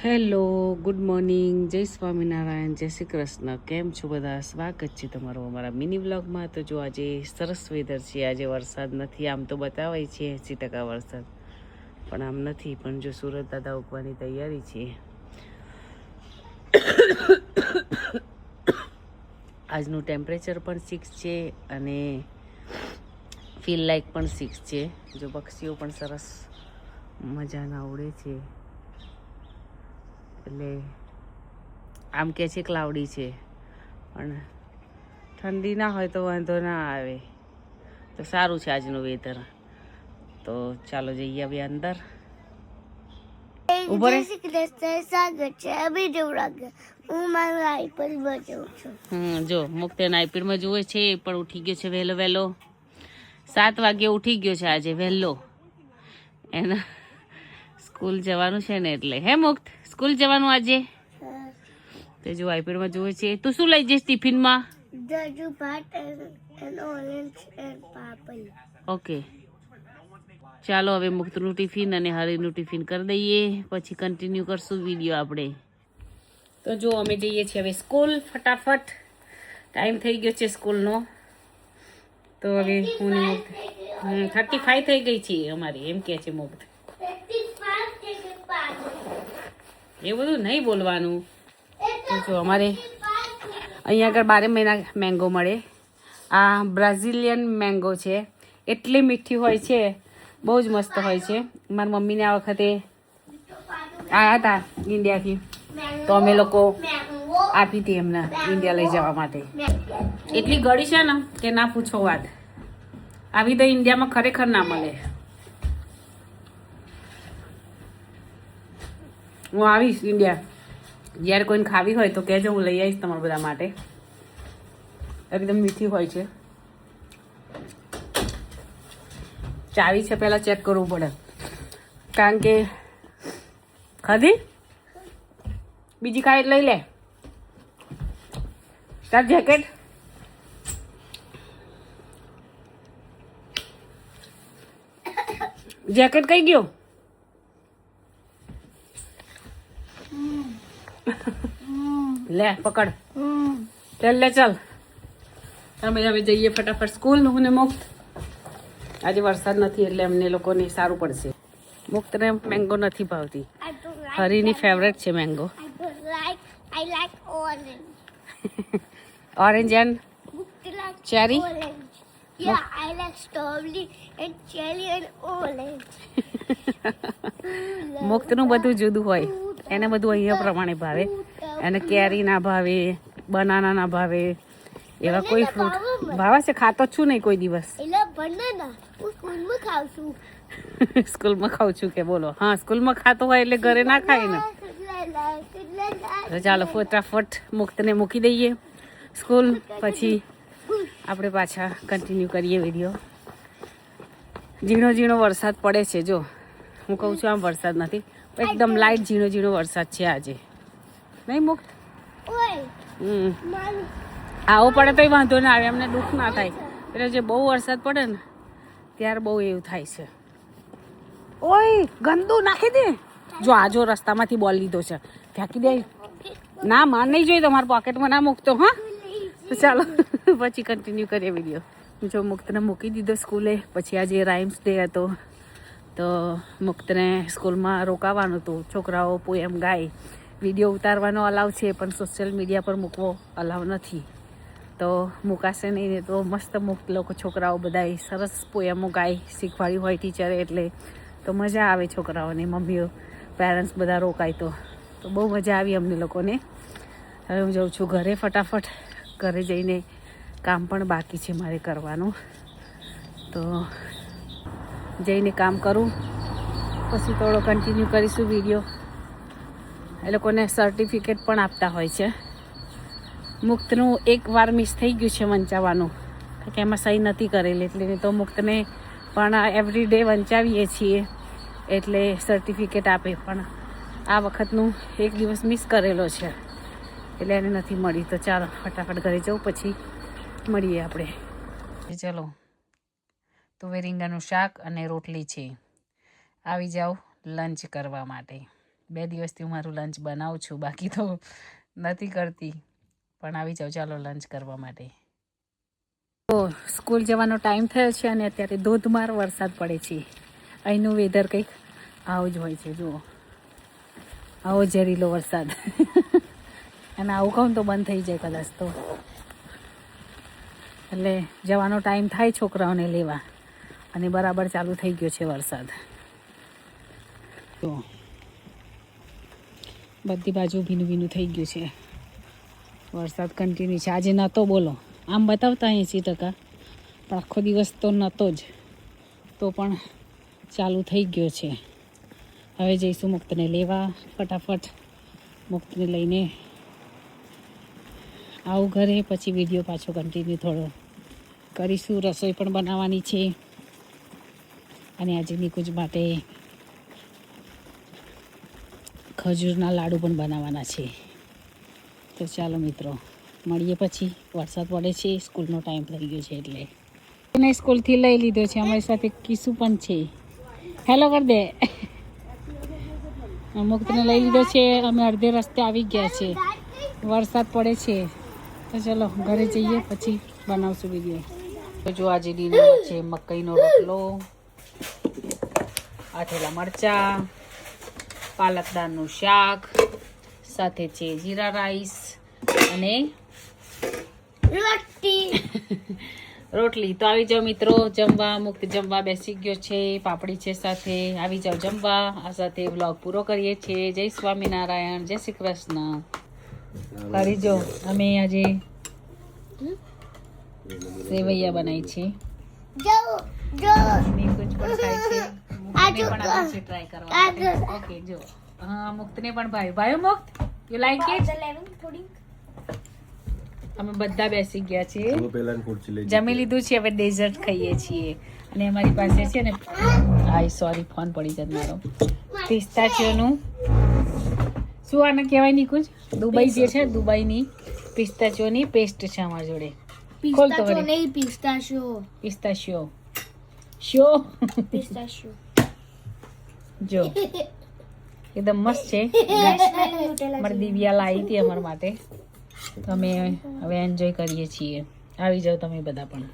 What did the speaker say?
Hello, good morning, જય સ્વામિનારાયણ, જય શ્રી કૃષ્ણ. કેમ છો બધા? સ્વાગત છે તમારું અમારા મિની વ્લોગમાં. તો જો આજે સરસ વેધર છે, આજે વરસાદ નથી. આમ તો બતાવે છે 80% વરસાદ, પણ આમ નથી. પણ જો સુરત દાદા ઉગવાની તૈયારી છે. આજનું ટેમ્પરેચર પણ 6 છે અને ફીલ લાઈક પણ 6 છે. જો પક્ષીઓ પણ સરસ મજાના ઉડે છે. એટલે આમ કે છે ક્લાઉડી છે, પણ ઠંડી ના હોય તો વાંધો ના આવે. તો સારું છે આજનું વેધર. તો ચાલો જઈએ હવે અંદર. ઉભો રે. જો મુક્તેના આઈપીડમાં જુએ છે, એ પણ ઉઠી ગયો છે વહેલો વહેલો. 7 વાગે ઉઠી ગયો છે આજે વહેલો. એના સ્કૂલ જવાનું છે ને એટલે. હે મુક્ત, સ્કૂલ જવાનું આજે? તે જો આઈપીડમાં જુએ છે. તું શું લઈ જઈશ ટિફિનમાં? ઓકે, ચાલો હવે મુક્તનું ટિફિન અને હરીનું ટિફિન કરી દઈએ, પછી કન્ટિન્યુ કરશું વિડીયો આપણે. તો જો અમે જઈએ છીએ હવે સ્કૂલ. ફટાફટ ટાઈમ થઈ ગયો છે સ્કૂલનો. તો હવે હું મુક્ત 35 થઈ ગઈ છે અમારી, એમ કે છે મુક્ત. એ બધું નહીં બોલવાનું. તો જો અમારે અહીંયા આગળ 12 મહિના મેંગો મળે. આ બ્રાઝિલિયન મેંગો છે. એટલી મીઠી હોય છે, બહુ જ મસ્ત હોય છે. મારી મમ્મીને આ વખતે આવ્યા હતા ઇન્ડિયાથી, તો અમે લોકો આપી હતી એમને ઇન્ડિયા લઈ જવા માટે. એટલી ગળી છે ને કે ના પૂછો વાત. આવી તો ઇન્ડિયામાં ખરેખર ના મળે. હું આવીશ ઇન્ડિયા, જ્યારે કોઈને ખાવી હોય તો કહેજો, હું લઈ આવીશ તમારા બધા માટે. એકદમ મીઠી હોય છે. ચાવી છે, પહેલાં ચેક કરવું પડે, કારણ કે ખાધી બીજી કાંઈ લઈ લે. તાર જેકેટ જેકેટ કઈ ગયો? લે પકડ, ચાલ લે ચાલ. અમે હવે જઈએ ફટાફટ સ્કૂલ. હું ને મુક્ત, આજે વરસાદ નથી એટલે અમને લોકોને સારું પડશે. મુક્તને મેંગો નથી ભાવતી. હરીની ફેવરેટ છે મેંગો. Orange and cherry. મુક્તનું બધું જુદું હોય. એને બધું અહીંયા પ્રમાણે ભાવે. એને કેરી ના ભાવે, બનાના ના ભાવે, એવા કોઈ ફ્રૂટ ભાવે છે. ખાતો છું નહીં કોઈ દિવસ. સ્કૂલમાં ખાઉં છું કે બોલો? હા, સ્કૂલમાં ખાતો હોય એટલે ઘરે ના ખાય ને. તો ચાલો ફટાફટ મુક્તને મૂકી દઈએ સ્કૂલ, પછી આપણે પાછા કન્ટિન્યુ કરીએ વિડીયો. ઝીણો ઝીણો વરસાદ પડે છે. જો હું કહું છું આમ વરસાદ નથી, એકદમ લાઇટ ઝીણો ઝીણો વરસાદ છે આજે. નહીં મુક્ત? આવો પડે તોય વાંધો ના આવે, અમને દુઃખ ના થાય. એટલે જે બહુ વરસાદ પડે ને ત્યારે બહુ એવું થાય છે. ઓય ગંદુ નાખી દે. જો આ જો રસ્તામાંથી બોલ લીધો છે, ફેંકી દે. ના માર નહીં જોઈએ, તમારા પોકેટમાં ના મૂકતો. હા, તો ચાલો પછી કન્ટિન્યુ કરીએ વિડીયો. જો મુક્તને મૂકી દીધો સ્કૂલે. પછી આજે રાઇમ્સ ડે હતો, તો મુક્તને સ્કૂલમાં રોકાવાનું હતું. છોકરાઓ પોએમ ગાય. વિડીયો ઉતારવાનો અલાવ છે, પણ સોશિયલ મીડિયા પર મૂકવો અલાવ નથી. તો મૂકાશે નહીં ને તો મસ્ત મુક્ત લોકો છોકરાઓ બધાએ સરસ પોએમો ગાય શીખવાડ્યું હોય ટીચરે, એટલે તો મજા આવે છોકરાઓને. મમ્મીઓ પેરેન્ટ્સ બધા રોકાય તો બહુ મજા આવી અમને લોકોને. હવે હું જાઉં છું ઘરે ફટાફટ. ઘરે જઈને કામ પણ બાકી છે મારે કરવાનું, તો જઈને કામ કરું, પછી થોડો કન્ટિન્યુ કરીશું વિડીયો. એ લોકોને સર્ટિફિકેટ પણ આપતા હોય છે. મુક્તનું એક વાર મિસ થઈ ગયું છે વંચાવવાનું, કે એમાં સહી નથી કરેલી, એટલે તો મુક્તને પણ એવરી ડે વંચાવીએ છીએ એટલે સર્ટિફિકેટ આપે. પણ આ વખતનું એક દિવસ મિસ કરેલો છે એટલે એને નથી મળી. તો ચાલો ફટાફટ ઘરે જવું, પછી મળીએ આપણે. ચલો, તુવેર રીંગણનું શાક અને રોટલી છે. આવી જાઓ લંચ કરવા માટે. 2 દિવસથી હું મારું લંચ બનાવું છું, બાકી તો નથી કરતી. પણ આવી જાઓ, ચાલો લંચ કરવા માટે. તો સ્કૂલ જવાનો ટાઈમ થયો છે અને અત્યારે ધોધમાર વરસાદ પડે છે. અહીંનું વેધર કંઈક આવું જ હોય છે. જુઓ, આવો ઝેરીલો વરસાદ. અને આવું કહું તો બંધ થઈ જાય કદાચ તો. એટલે જવાનો ટાઈમ થાય છોકરાઓને લેવા, અને બરાબર ચાલુ થઈ ગયો છે વરસાદ. તો બધી બાજુ ભીનું ભીનું થઈ ગયું છે. વરસાદ કન્ટિન્યુ છે. આજે નહોતો, બોલો, આમ બતાવતા 80%, પણ આખો દિવસ તો નહોતો જ, તો પણ ચાલુ થઈ ગયો છે. હવે જઈશું મુક્તને લેવા. ફટાફટ મુક્તને લઈને આવું ઘરે, પછી વિડીયો પાછો કન્ટિન્યુ થોડો કરીશું. રસોઈ પણ બનાવવાની છે, અને આજે નિકુંજ માટે ખજૂરના લાડુ પણ બનાવવાના છે. તો ચાલો મિત્રો, મળીએ પછી. વરસાદ પડે છે, સ્કૂલનો ટાઈમ થઈ ગયો છે એટલે એને સ્કૂલથી લઈ લીધો છે. અમારી સાથે કિસુ પણ છે. હેલો કર દે. મુક્તને લઈ લીધો છે. અમે અડધે રસ્તે આવી ગયા છે. વરસાદ પડે છે, તો ચલો ઘરે જઈએ, પછી બનાવશું વિડીયો. તો જો આજે ડિનરમાં છે મકાઈનો રોટલો, આથેલા મરચાં, પાલક દાળનું શાક, સાથે છે જીરા રાઈસ અને રોટલી. તો આવી જાઓ મિત્રો જમવા. મુક્ત જમવા બેસી ગયો છે. પાપડી છે સાથે. આવી જાઓ જમવા. આ સાથે વ્લોગ પૂરો કરીએ છીએ. જય સ્વામિનારાયણ, જય શ્રી કૃષ્ણ. કરી જો અમે આજે સેવૈયા બનાવી છે. નિકુંજ પણ ખાય છે. મુક્તને પણ આવે છે ટ્રાય કરવા. ઓકે, જો હા, મુક્તને પણ ભાઈ મુક્ત, યુ લાઈક ઇટ? અમે બધા બેસી ગયા છીએ, જમી લીધું છે. હવે ડેઝર્ટ ખાઈએ છીએ. અને અમારી પાસે છે ને, સોરી ફોન પડી જાય મારો, પિસ્તાચિયોનું શું આને કહેવાય નિકુંજ? દુબઈ જે છે, દુબઈની પિસ્તાચિયોની પેસ્ટ છે અમારી જોડે. પિસ્તાશિયો જો એકદમ મસ્ત છે. મારી દિવ્યા લાવી હતી અમારા માટે. તો અમે હવે એન્જોય કરીએ છીએ. આવી જાઓ તમે બધા પણ.